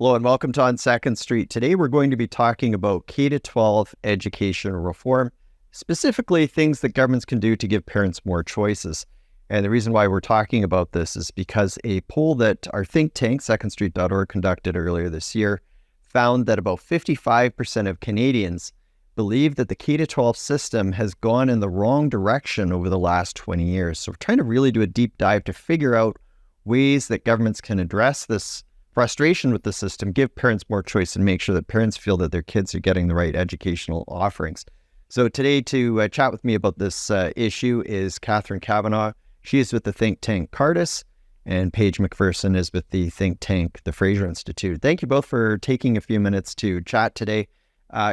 Hello and welcome to On Second Street. Today we're going to be talking about K-12 education reform, specifically things that governments can do to give parents more choices. And the reason why we're talking about this is because a poll that our think tank, secondstreet.org, conducted earlier this year found that about 55% of Canadians believe that the K-12 system has gone in the wrong direction over the last 20 years. So we're trying to really do a deep dive to figure out ways that governments can address this frustration with the system, give parents more choice, and make sure that parents feel that their kids are getting the right educational offerings. So today to chat with me about this issue is Catherine Kavanagh. She is with the think tank CARDUS, and Paige MacPherson is with the think tank, the Fraser Institute. Thank you both for taking a few minutes to chat today.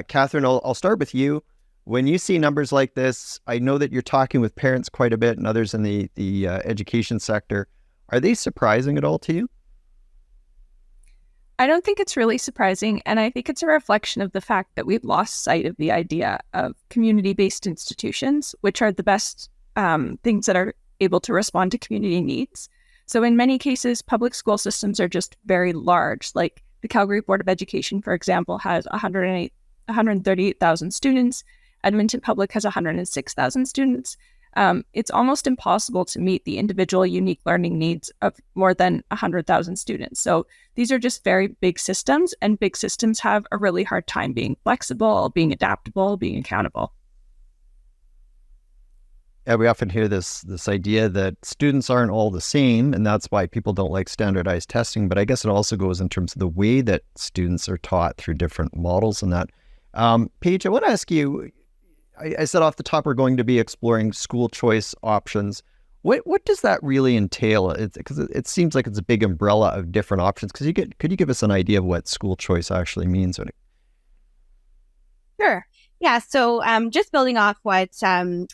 Catherine, I'll start with you. When you see numbers like this, I know that you're talking with parents quite a bit and others in the education sector. Are they surprising at all to you? I don't think it's really surprising, and I think it's a reflection of the fact that we've lost sight of the idea of community-based institutions, which are the best things that are able to respond to community needs. So in many cases, public school systems are just very large. Like the Calgary Board of Education, for example, has 138,000 students. Edmonton Public has 106,000 students. It's almost impossible to meet the individual unique learning needs of more than 100,000 students. So these are just very big systems, and big systems have a really hard time being flexible, being adaptable, being accountable. Yeah, we often hear this idea that students aren't all the same, and that's why people don't like standardized testing. But I guess it also goes in terms of the way that students are taught through different models and that. Paige, I want to ask you, I said off the top we're going to be exploring school choice options. What does that really entail? Because it seems like it's a big umbrella of different options. Could you give us an idea of what school choice actually means? Sure. Yeah. So just building off what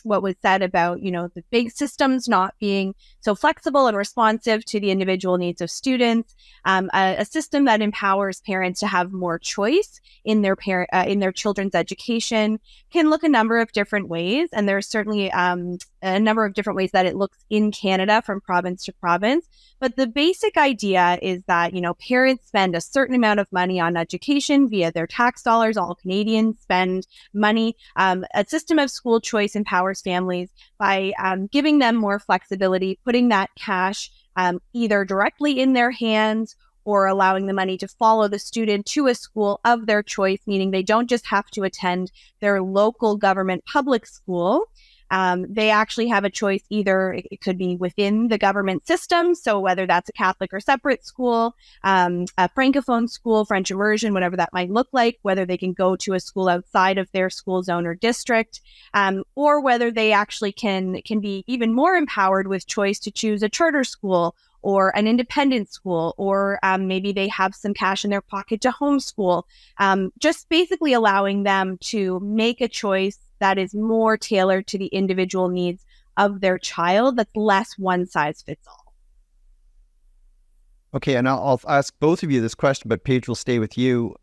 was said about, the big systems not being so flexible and responsive to the individual needs of students, a system that empowers parents to have more choice in their children's education can look a number of different ways. And there's certainly a number of different ways that it looks in Canada from province to province. But the basic idea is that, parents spend a certain amount of money on education via their tax dollars. All Canadians spend money. A system of school choice empowers families by giving them more flexibility, putting that cash either directly in their hands or allowing the money to follow the student to a school of their choice, meaning they don't just have to attend their local government public school. They actually have a choice. Either it could be within the government system, so whether that's a Catholic or separate school, a Francophone school, French immersion, whatever that might look like, whether they can go to a school outside of their school zone or district, or whether they actually can be even more empowered with choice to choose a charter school or an independent school, or maybe they have some cash in their pocket to homeschool, just basically allowing them to make a choice that is more tailored to the individual needs of their child, that's less one size fits all. Okay, and I'll ask both of you this question, but Paige will stay with you.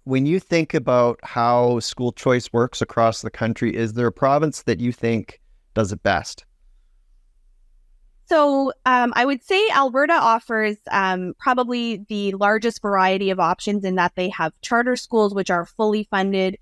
When you think about how school choice works across the country, is there a province that you think does it best? So I would say Alberta offers probably the largest variety of options in that they have charter schools, which are fully funded.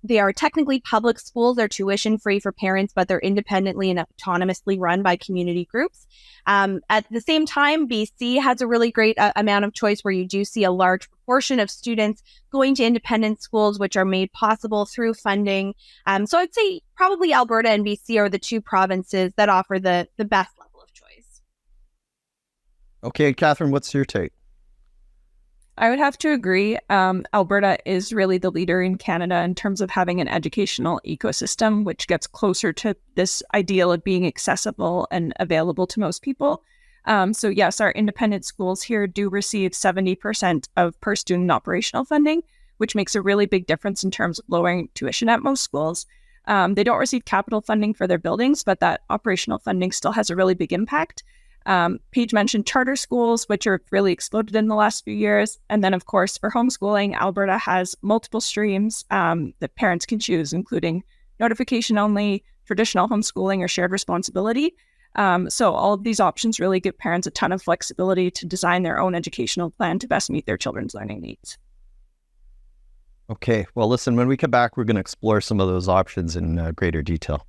They are technically public schools. They're tuition free for parents, but they're independently and autonomously run by community groups. At the same time, BC has a really great amount of choice where you do see a large proportion of students going to independent schools, which are made possible through funding. So I'd say probably Alberta and BC are the two provinces that offer the best level of choice. Okay, Catherine, what's your take? I would have to agree. Alberta is really the leader in Canada in terms of having an educational ecosystem, which gets closer to this ideal of being accessible and available to most people. So yes, our independent schools here do receive 70% of per student operational funding, which makes a really big difference in terms of lowering tuition at most schools. They don't receive capital funding for their buildings, but that operational funding still has a really big impact. Paige mentioned charter schools, which are really exploded in the last few years. And then, of course, for homeschooling, Alberta has multiple streams that parents can choose, including notification only, traditional homeschooling, or shared responsibility. So all of these options really give parents a ton of flexibility to design their own educational plan to best meet their children's learning needs. Okay, well, listen, when we come back, we're going to explore some of those options in greater detail.